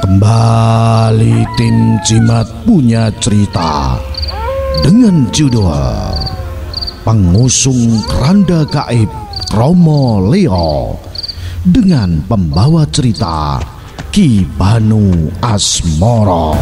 Kembali tim Jimat punya cerita dengan judul Pengusung Keranda Gaib Romo Leo, dengan pembawa cerita Ki Banu Asmoro.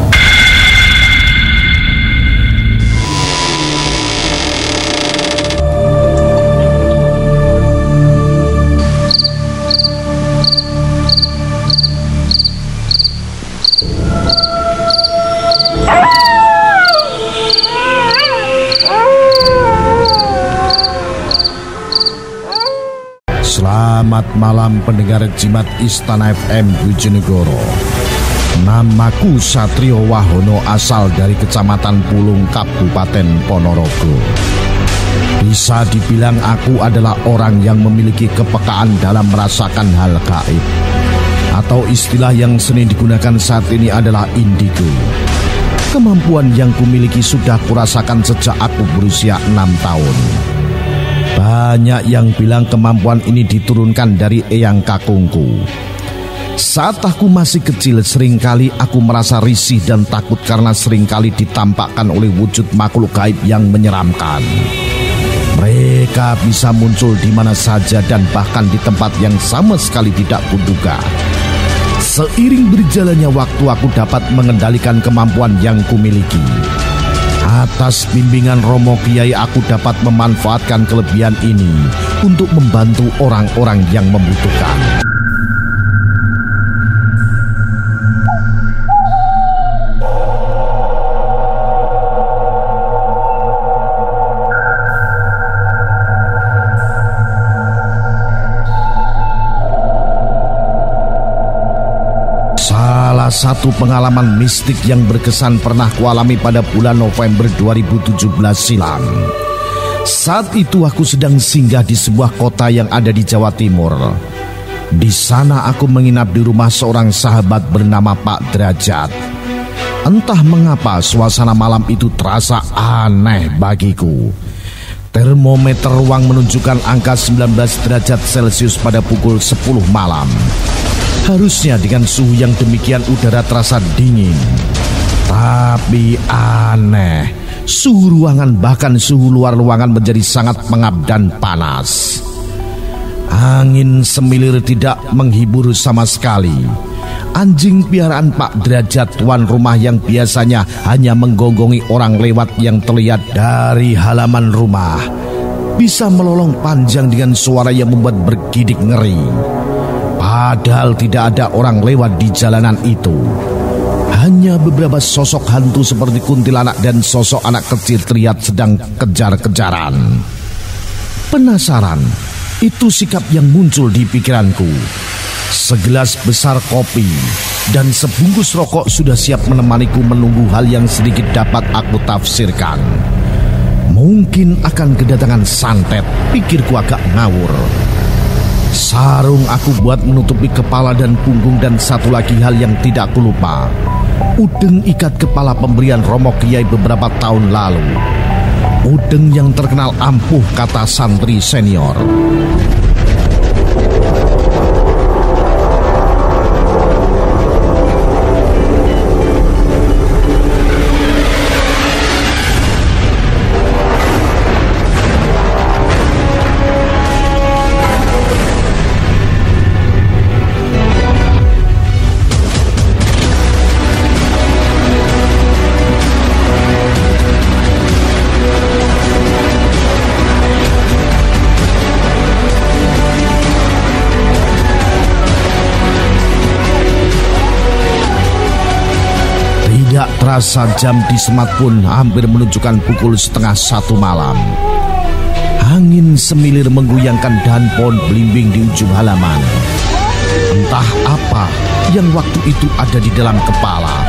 Selamat malam pendengar Jimat Istana FM Bojonegoro. Namaku Satrio Wahono, asal dari Kecamatan Pulung, Kabupaten Ponorogo. Bisa dibilang aku adalah orang yang memiliki kepekaan dalam merasakan hal gaib, atau istilah yang sering digunakan saat ini adalah indigo. Kemampuan yang kumiliki sudah kurasakan sejak aku berusia 6 tahun. Banyak yang bilang kemampuan ini diturunkan dari eyang kakungku. Saat aku masih kecil, seringkali aku merasa risih dan takut karena seringkali ditampakkan oleh wujud makhluk gaib yang menyeramkan. Mereka bisa muncul di mana saja dan bahkan di tempat yang sama sekali tidak kuduga. Seiring berjalannya waktu, aku dapat mengendalikan kemampuan yang kumiliki. Atas bimbingan Romo Kiai, aku dapat memanfaatkan kelebihan ini untuk membantu orang-orang yang membutuhkan. Salah satu pengalaman mistik yang berkesan pernah kualami pada bulan November 2017 silam. Saat itu aku sedang singgah di sebuah kota yang ada di Jawa Timur. Di sana aku menginap di rumah seorang sahabat bernama Pak Derajat. Entah mengapa suasana malam itu terasa aneh bagiku. Termometer ruang menunjukkan angka 19 derajat Celcius pada pukul 10 malam. Harusnya dengan suhu yang demikian udara terasa dingin. Tapi aneh, suhu ruangan bahkan suhu luar ruangan menjadi sangat pengap dan panas. Angin semilir tidak menghibur sama sekali. Anjing piaraan Pak Derajat, tuan rumah yang biasanya hanya menggonggongi orang lewat yang terlihat dari halaman rumah, bisa melolong panjang dengan suara yang membuat bergidik ngeri. Padahal tidak ada orang lewat di jalanan itu. Hanya beberapa sosok hantu seperti kuntilanak dan sosok anak kecil terlihat sedang kejar-kejaran. Penasaran, itu sikap yang muncul di pikiranku. Segelas besar kopi dan sebungkus rokok sudah siap menemaniku menunggu hal yang sedikit dapat aku tafsirkan. Mungkin akan kedatangan santet, pikirku agak ngawur. Sarung aku buat menutupi kepala dan punggung, dan satu lagi hal yang tidak aku lupa, udeng ikat kepala pemberian Romo Kiai beberapa tahun lalu. Udeng yang terkenal ampuh, kata santri senior. Tidak terasa jam di Semat pun hampir menunjukkan pukul 12:30 malam. Angin semilir menggoyangkan dahan pohon belimbing di ujung halaman. Entah apa yang waktu itu ada di dalam kepala,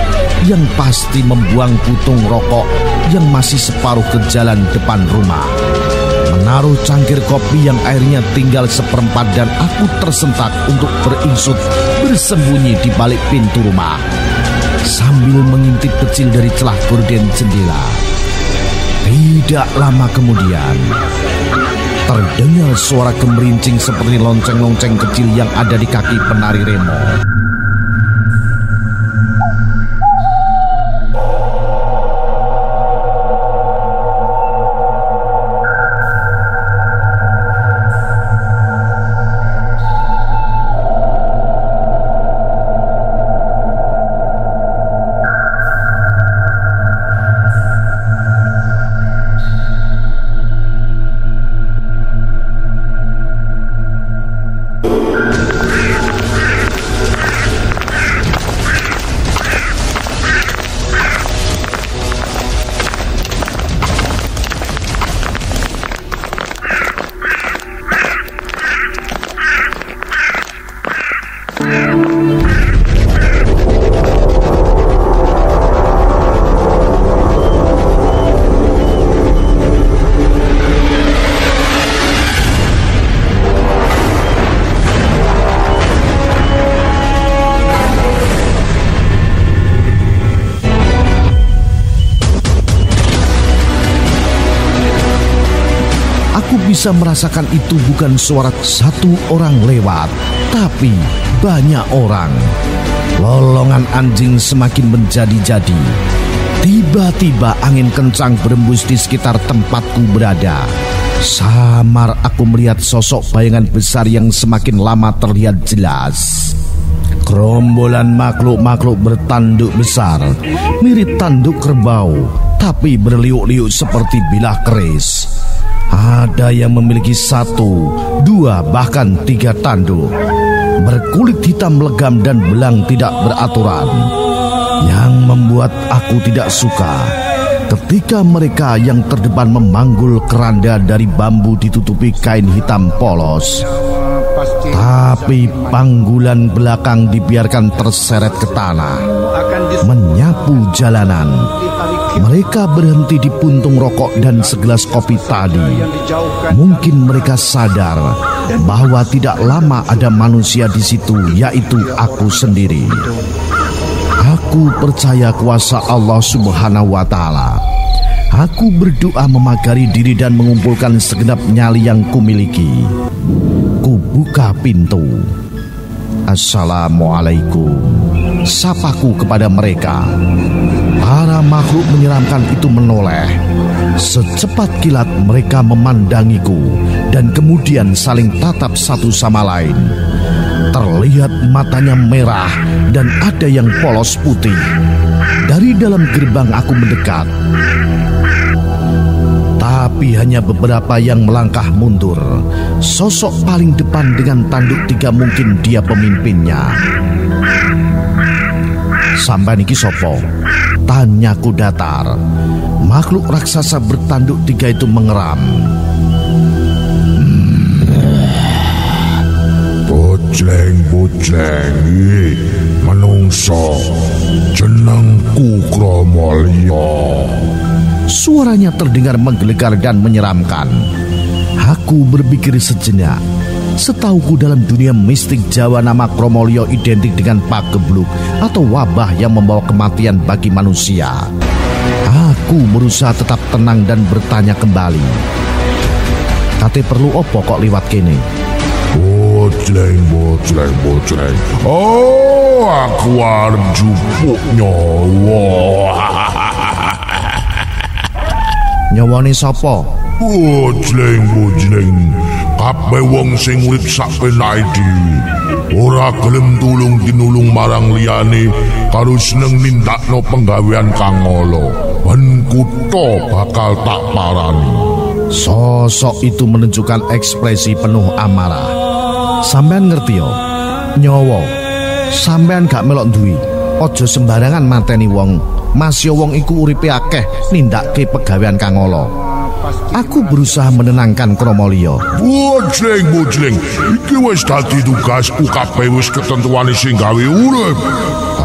yang pasti membuang putung rokok yang masih separuh ke jalan depan rumah. Menaruh cangkir kopi yang airnya tinggal seperempat, dan aku tersentak untuk beringsut bersembunyi di balik pintu rumah sambil mengintip kecil dari celah gorden jendela. Tidak lama kemudian terdengar suara gemerincing seperti lonceng-lonceng kecil yang ada di kaki penari remo. Aku bisa merasakan itu bukan suara satu orang lewat, tapi banyak orang. Lolongan anjing semakin menjadi-jadi. Tiba-tiba angin kencang berembus di sekitar tempatku berada. Samar aku melihat sosok bayangan besar yang semakin lama terlihat jelas. Gerombolan makhluk-makhluk bertanduk besar, mirip tanduk kerbau, tapi berliuk-liuk seperti bilah keris. Ada yang memiliki 1, 2, bahkan 3 tanduk. Berkulit hitam legam dan belang tidak beraturan. Yang membuat aku tidak suka ketika mereka yang terdepan memanggul keranda dari bambu ditutupi kain hitam polos. Tapi panggulan belakang dibiarkan terseret ke tanah, menyapu jalanan. Mereka berhenti di puntung rokok dan segelas kopi tadi. Mungkin mereka sadar bahwa tidak lama ada manusia di situ, yaitu aku sendiri. Aku percaya kuasa Allah Subhanahu wa Ta'ala. Aku berdoa memagari diri dan mengumpulkan segenap nyali yang kumiliki. Ku buka pintu. Assalamualaikum, sapaku kepada mereka. Para makhluk menyeramkan itu menoleh. Secepat kilat mereka memandangiku dan kemudian saling tatap satu sama lain. Terlihat matanya merah dan ada yang polos putih. Dari dalam gerbang aku mendekat, tapi hanya beberapa yang melangkah mundur. Sosok paling depan dengan tanduk 3 mungkin dia pemimpinnya. Sampai niki sopo? Tanyaku datar. Makhluk raksasa bertanduk 3 itu mengeram. Bojleng-bojleng menungso, jenengku Kromolyo. Suaranya terdengar menggelegar dan menyeramkan. Aku berpikir sejenak. Setauku dalam dunia mistik Jawa nama Kromolyo identik dengan pagebluk atau wabah yang membawa kematian bagi manusia. Aku berusaha tetap tenang dan bertanya kembali. Kate perlu opo kok liwat kene? Bojleng. Oh, aku arep njupuk nyawa. Nyawane sapa? Bojleng. Kabeh wong sing urip sak penake dhewe ora gelem tulung tinulung marang liyane karo seneng nindakno penggawean kang ala. Ben kutha bakal tak parani. Sosok itu menunjukkan ekspresi penuh amarah. Sampean ngerti yo? Nyawa. Sampean gak melok duwi. Aja sembarangan mateni wong. Masya wong iku uripe akeh nindakke pegawean kang ala. Aku berusaha menenangkan Kromolyo. Bojleng. Iki wis dadi tugasku, kabeh wis ketentuane sing gawe urip.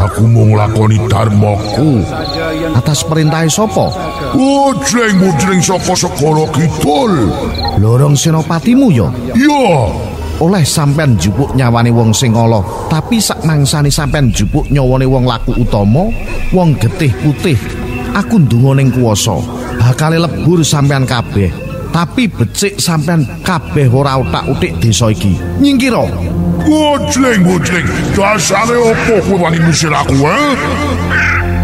Aku mau nglakoni dharmaku. Atas perintah sapa? Bojleng saka Segara Kidul. Lorong senopatimu yo? Iya. Oleh sampean njupuk nyawane wong sing ala, tapi sak mangsane sampean njupuk nyawane wong laku utama, wong getih putih. Aku ndonga ning kuwasa, bakal lebur sampean kabeh. Tapi becik sampean kabeh ora utak-utik desa iki. Nyingkira. Bojleng. Dasare opo kowe wani ngusir aku,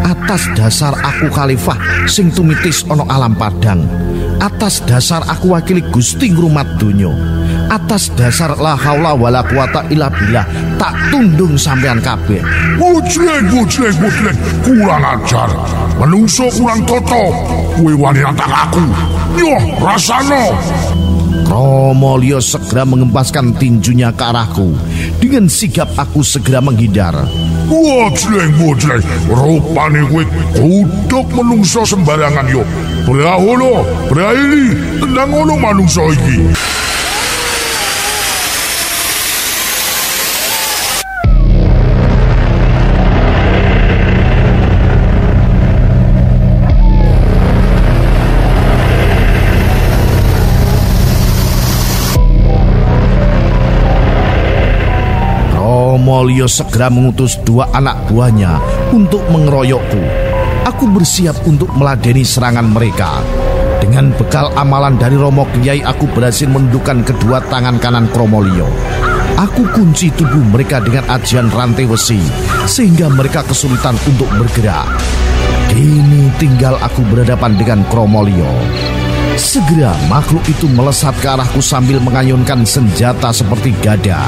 Atas dasar aku khalifah sing tumitis ana alam padang. Atas dasar aku wakili Gusti ngrumat donya. Atas dasar la haula wala quwata illa billah tak tundung sampean kabeh. Bojleng. Kurang ajar. Menungso kurang toto. Kowe wani nantang aku. Yo, rasano. Kromolyo segera mengempaskan tinjunya ke arahku. Dengan sigap aku segera menghindar. Bojleng. Rupane kowe kuduk menungso sembarangan yo. Brahono, braili, tendang ngono manungso iki. Kromolyo segera mengutus 2 anak buahnya untuk mengeroyokku. Aku bersiap untuk meladeni serangan mereka. Dengan bekal amalan dari Romo Kyai, aku berhasil menundukkan kedua tangan kanan Kromolyo. Aku kunci tubuh mereka dengan ajian rantai besi, sehingga mereka kesulitan untuk bergerak. Kini tinggal aku berhadapan dengan Kromolyo. Segera makhluk itu melesat ke arahku sambil mengayunkan senjata seperti gada.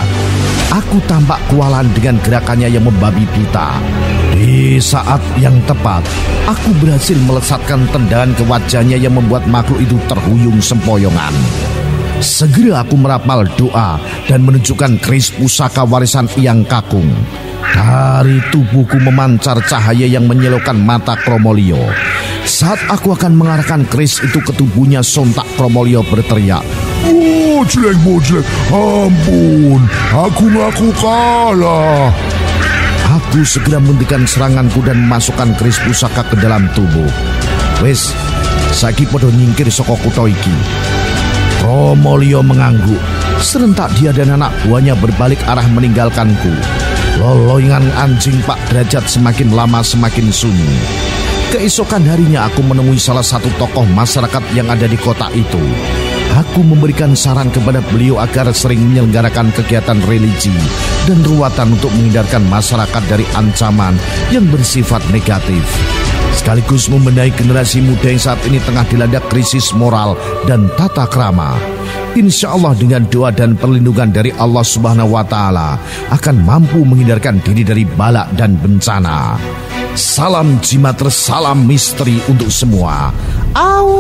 Aku tampak kewalahan dengan gerakannya yang membabi buta. Di saat yang tepat, aku berhasil melesatkan tendangan ke wajahnya yang membuat makhluk itu terhuyung sempoyongan. Segera aku merapal doa dan menunjukkan keris pusaka warisan Hyang Kakung. Dari tubuhku memancar cahaya yang menyilaukan mata Kromolyo. Saat aku akan mengarahkan keris itu ke tubuhnya, sontak Kromolyo berteriak, Bojleng, ampun, aku ngaku kalah. Aku segera menghentikan seranganku dan memasukkan keris pusaka ke dalam tubuh. Wes, saiki podo nyingkir saka kutha iki. Kromolyo mengangguk. Serentak dia dan anak buahnya berbalik arah meninggalkanku. Loloingan anjing Pak Derajat semakin lama semakin sunyi. Keesokan harinya aku menemui salah satu tokoh masyarakat yang ada di kota itu. Aku memberikan saran kepada beliau agar sering menyelenggarakan kegiatan religi dan ruatan untuk menghindarkan masyarakat dari ancaman yang bersifat negatif, sekaligus membenahi generasi muda yang saat ini tengah dilanda krisis moral dan tata krama. Insya Allah dengan doa dan perlindungan dari Allah Subhanahu wa Ta'ala akan mampu menghindarkan diri dari bala dan bencana. Salam jimat, salam misteri untuk semua. Au.